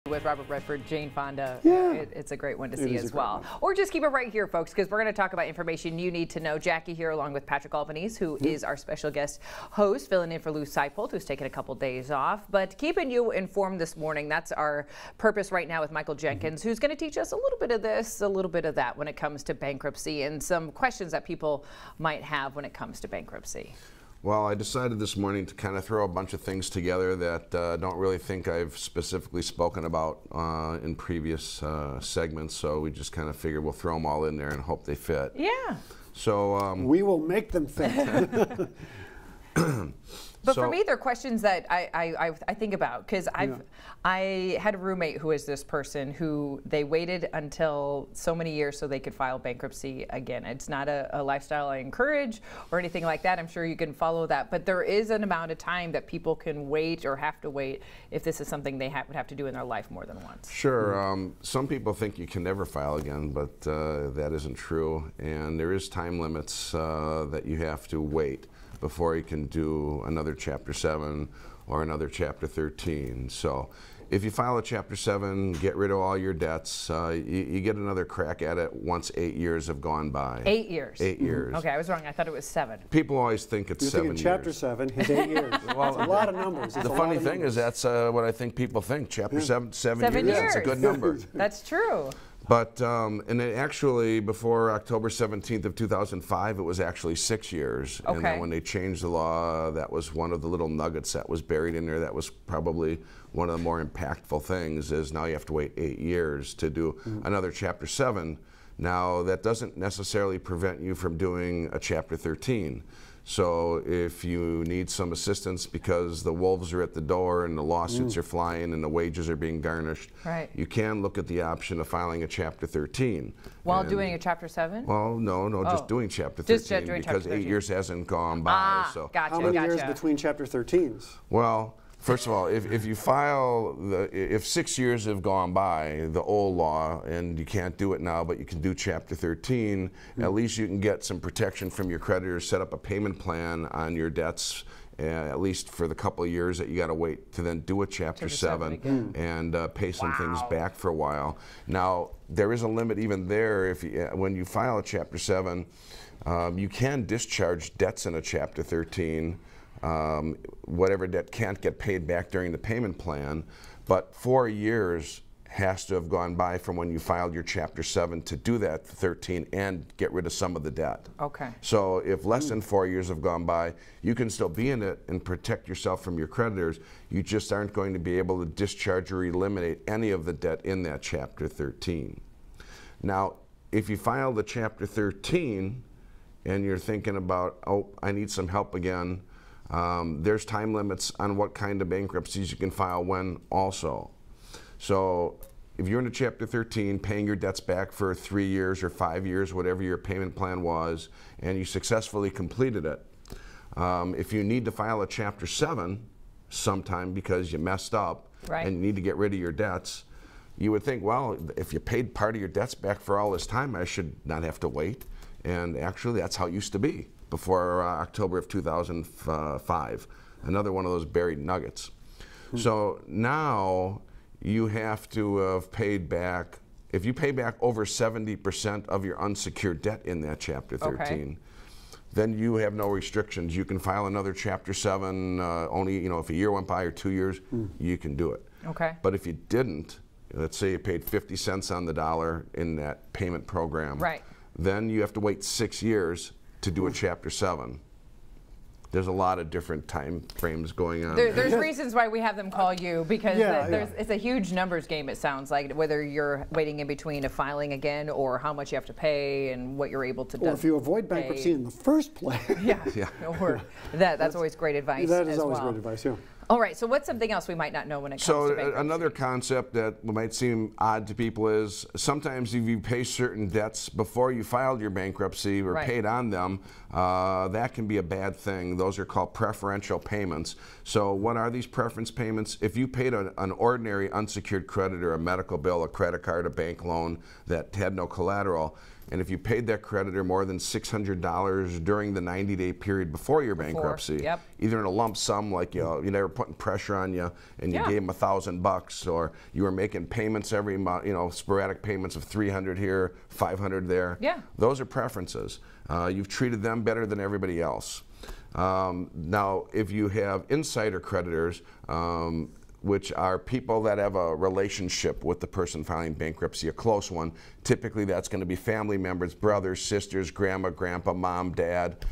With Robert Redford, Jane Fonda. Yeah. It's a great one to see as well. Or just keep it right here, folks, because we're going to talk about information you need to know. Jackie here along with Patrick Albanese, who is our special guest host, filling in for Lou Seipold, who's taking a couple days off. But keeping you informed this morning, that's our purpose right now with Michael Jankins, who's going to teach us a little bit of this, a little bit of that when it comes to bankruptcy and some questions that people might have when it comes to bankruptcy. Well, I decided this morning to kind of throw a bunch of things together that I don't really think I've specifically spoken about in previous segments, so we just kind of figured we'll throw them all in there and hope they fit. Yeah. So we will make them fit. But for me, they're questions that I think about because I had a roommate who is this person who they waited until so many years so they could file bankruptcy again. It's not a lifestyle I encourage or anything like that. I'm sure you can follow that, but there is an amount of time that people can wait or have to wait if this is something they would have to do in their life more than once. Sure. Some people think you can never file again, but that isn't true, and there is time limits that you have to wait before you can do another Chapter 7 or another Chapter 13. So if you file a Chapter 7, get rid of all your debts, you get another crack at it once 8 years have gone by. 8 years? 8 years. Okay, I was wrong. I thought it was 7. People always think it's 7 years. Chapter 7 is 8 years. Well, it's a lot of numbers. The funny thing is that's what I think people think. Chapter 7 years. It's a good number. That's true. But, and it actually, before October 17th of 2005, it was actually 6 years. Okay. And then when they changed the law, that was one of the little nuggets that was buried in there. That was probably one of the more impactful things, is now you have to wait 8 years to do another Chapter 7. Now, that doesn't necessarily prevent you from doing a Chapter 13. So if you need some assistance because the wolves are at the door and the lawsuits are flying and the wages are being garnished, you can look at the option of filing a Chapter 13. While doing a Chapter 7? Well, no, just doing Chapter 13 just doing because Chapter 13. 8 years hasn't gone by. So gotcha, how many years between Chapter 13s? Well, first of all, if you file, if 6 years have gone by, the old law, and you can't do it now, but you can do Chapter 13, at least you can get some protection from your creditors, set up a payment plan on your debts, at least for the couple of years that you got to wait to then do a Chapter 7 and pay some things back for a while. Now, there is a limit even there. If you, when you file a Chapter 7, you can discharge debts in a Chapter 13. Whatever debt can't get paid back during the payment plan, but 4 years has to have gone by from when you filed your Chapter 7 to do that 13 and get rid of some of the debt. Okay. So if less than 4 years have gone by, you can still be in it and protect yourself from your creditors. You just aren't going to be able to discharge or eliminate any of the debt in that Chapter 13. Now, if you file the Chapter 13 and you're thinking about, oh, I need some help again, there's time limits on what kind of bankruptcies you can file when also. So if you're in a Chapter 13 paying your debts back for 3 years or 5 years, whatever your payment plan was, and you successfully completed it, if you need to file a Chapter 7 sometime because you messed up and you need to get rid of your debts, you would think, well, if you paid part of your debts back for all this time, I should not have to wait. And actually, that's how it used to be before October of 2005. Another one of those buried nuggets. So now you have to have paid back, if you pay back over 70% of your unsecured debt in that Chapter 13, then you have no restrictions. You can file another Chapter 7 only, you know, if a year went by or 2 years, you can do it. Okay. But if you didn't, let's say you paid 50 cents on the dollar in that payment program, then you have to wait 6 years to do a Chapter 7. There's a lot of different time frames going on. There's reasons why we have them call you, because it's a huge numbers game, it sounds like, whether you're waiting in between a filing again or how much you have to pay and what you're able to do. Or if you avoid bankruptcy in the first place. Or that's always great advice. That is always great advice, All right, so what's something else we might not know when it comes to bankruptcy? Another concept that might seem odd to people is sometimes if you pay certain debts before you filed your bankruptcy or paid on them, that can be a bad thing. Those are called preferential payments. So what are these preference payments? If you paid an ordinary unsecured creditor, a medical bill, a credit card, a bank loan that had no collateral, and if you paid that creditor more than $600 during the 90-day period before your bankruptcy, either in a lump sum, like you were putting pressure on you and you gave them $1,000, or you were making payments every month, sporadic payments of $300 here, $500 there. Those are preferences. You've treated them better than everybody else. Now, if you have insider creditors, which are people that have a relationship with the person filing bankruptcy, a close one, typically that's going to be family members, brothers, sisters, grandma, grandpa, mom, dad,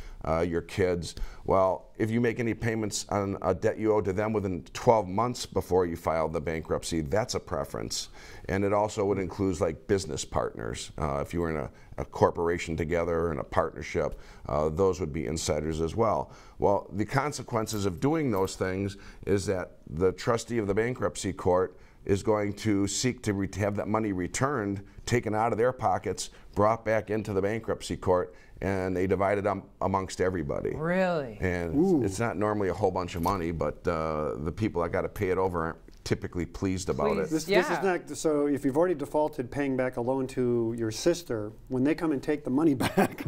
your kids. Well, if you make any payments on a debt you owe to them within 12 months before you filed the bankruptcy, that's a preference. And it also would include like business partners. If you were in a corporation together, in a partnership, those would be insiders as well. Well, the consequences of doing those things is that the trustee of the bankruptcy court is going to seek to have that money returned, taken out of their pockets, brought back into the bankruptcy court, and they divide it amongst everybody. Really? And it's not normally a whole bunch of money, but the people that got to pay it over aren't typically pleased about it. This is not, so if you've already defaulted paying back a loan to your sister, when they come and take the money back,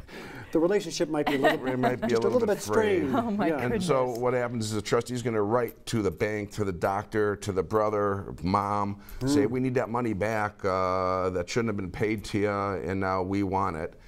the relationship might be a little bit strained. Oh my goodness. And so what happens is the trustee is going to write to the bank, to the doctor, to the brother, mom, say, we need that money back that shouldn't have been paid to you, and now we want it.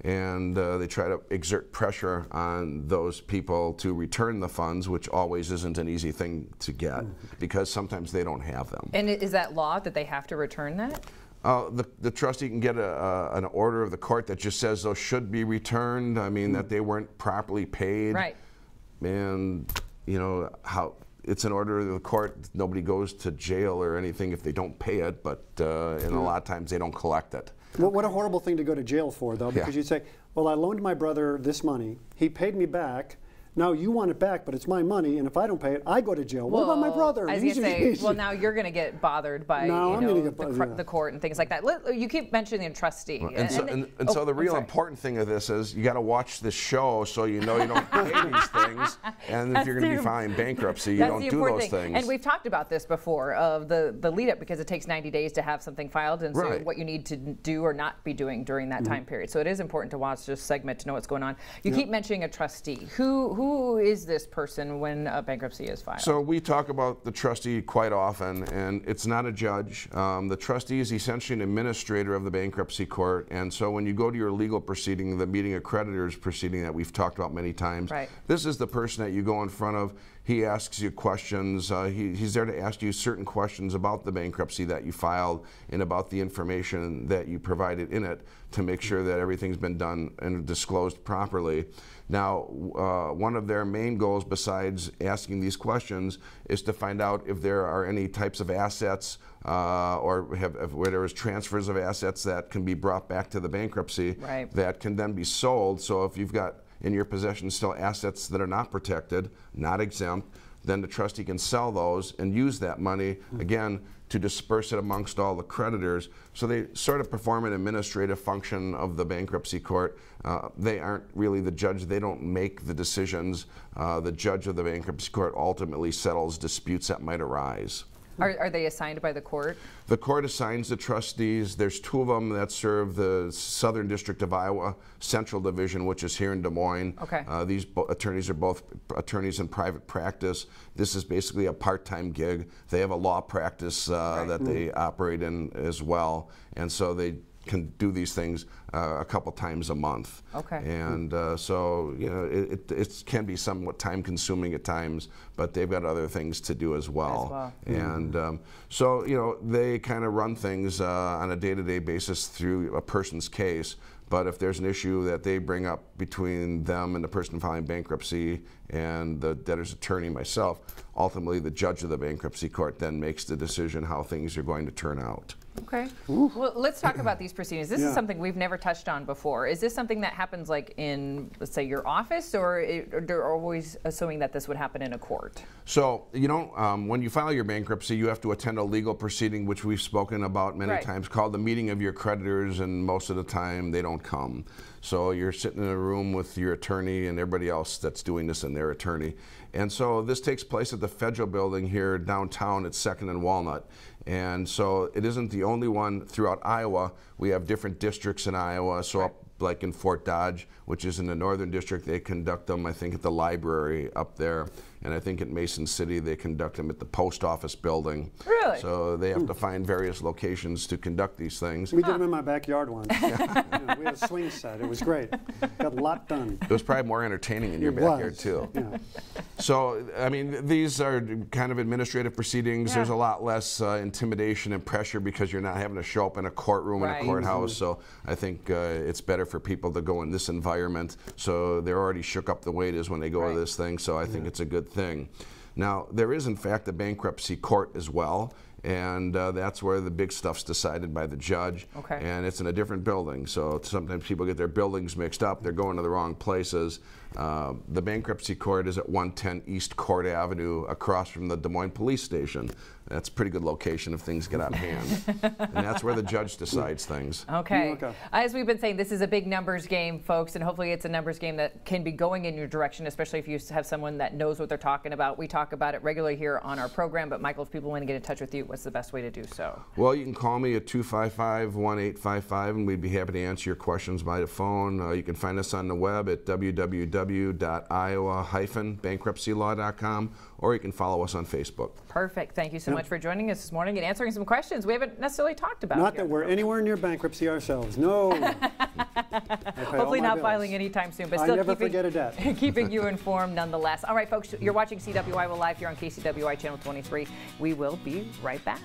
And they try to exert pressure on those people to return the funds, which always isn't an easy thing to get because sometimes they don't have them. And is that law that they have to return that? The trustee can get an order of the court that just says those should be returned. I mean, that they weren't properly paid. Right. And, how it's an order of the court. Nobody goes to jail or anything if they don't pay it, but and a lot of times they don't collect it. Well, what a horrible thing to go to jail for, though, because you'd say, well, I loaned my brother this money. He paid me back. Now you want it back, but it's my money, and if I don't pay it, I go to jail. What about my brother? I was going to say, well, now you're going to get bothered by the court and things like that. You keep mentioning a trustee. And so the real important thing of this is you got to watch this show so you know you don't pay these things. And if you're going to be filing bankruptcy, you don't do those things. And we've talked about this before, of the lead up, because it takes 90 days to have something filed, and so what you need to do or not be doing during that time period. So it is important to watch this segment to know what's going on. You keep mentioning a trustee. Who is this person when a bankruptcy is filed? So we talk about the trustee quite often, and it's not a judge. The trustee is essentially an administrator of the bankruptcy court, and so when you go to your legal proceeding, the meeting of creditors proceeding that we've talked about many times, this is the person that you go in front of. He asks you questions. He's there to ask you certain questions about the bankruptcy that you filed and about the information that you provided in it to make sure that everything's been done and disclosed properly. Now, one of their main goals, besides asking these questions, is to find out if there are any types of assets or where there is transfers of assets that can be brought back to the bankruptcy that can then be sold. So if you've got in your possession still assets that are not protected, not exempt, then the trustee can sell those and use that money, again, to disperse it amongst all the creditors. So they sort of perform an administrative function of the bankruptcy court. They aren't really the judge. They don't make the decisions. The judge of the bankruptcy court ultimately settles disputes that might arise. Are they assigned by the court? The court assigns the trustees. There's two of them that serve the Southern District of Iowa Central Division, which is here in Des Moines. These attorneys are both attorneys in private practice. This is basically a part-time gig. They have a law practice that they operate in as well, and so they can do these things a couple times a month. And so it can be somewhat time-consuming at times, but they've got other things to do as well. And so they kind of run things on a day-to-day basis through a person's case. But if there's an issue that they bring up between them and the person filing bankruptcy and the debtor's attorney, myself, ultimately the judge of the bankruptcy court then makes the decision how things are going to turn out. Well, let's talk about these proceedings. This is something we've never touched on before. Is this something that happens like in, let's say, your office, or they're always assuming that this would happen in a court? So, when you file your bankruptcy, you have to attend a legal proceeding, which we've spoken about many times, called the meeting of your creditors, and most of the time they don't come. So you're sitting in a room with your attorney and everybody else that's doing this and their attorney. And so this takes place at the Federal Building here downtown at 2nd and Walnut. And so it isn't the only one throughout Iowa. We have different districts in Iowa. So up like in Fort Dodge, which is in the Northern District, they conduct them, I think, at the library up there. And I think at Mason City, they conduct them at the post office building. Really? So they have to find various locations to conduct these things. We did them in my backyard once. We had a swing set. It was great. Got a lot done. It was probably more entertaining in your backyard, too. Yeah. So, I mean, these are kind of administrative proceedings. Yeah. There's a lot less intimidation and pressure because you're not having to show up in a courtroom in a courthouse. So I think it's better for people to go in this environment. So they're already shook up the way it is when they go to this thing. So I think it's a good thing. Now, there is, in fact, a bankruptcy court as well. And that's where the big stuff's decided by the judge. Okay. And it's in a different building. So sometimes people get their buildings mixed up. They're going to the wrong places. The bankruptcy court is at 110 East Court Avenue across from the Des Moines Police Station. That's a pretty good location if things get out of hand. And that's where the judge decides things. Okay. As we've been saying, this is a big numbers game, folks, and hopefully it's a numbers game that can be going in your direction, especially if you have someone that knows what they're talking about. We talk about it regularly here on our program, but Michael, if people want to get in touch with you, what's the best way to do so? Well, you can call me at 255-1855, and we'd be happy to answer your questions by the phone. You can find us on the web at www.iowa-bankruptcylaw.com, or you can follow us on Facebook. Perfect. Thank you so much for joining us this morning and answering some questions we haven't necessarily talked about. Not that we're anywhere near bankruptcy ourselves. No. Hopefully not filing anytime soon, but still keeping you informed nonetheless. All right, folks, you're watching CWI Live here on KCWI Channel 23. We will be right back.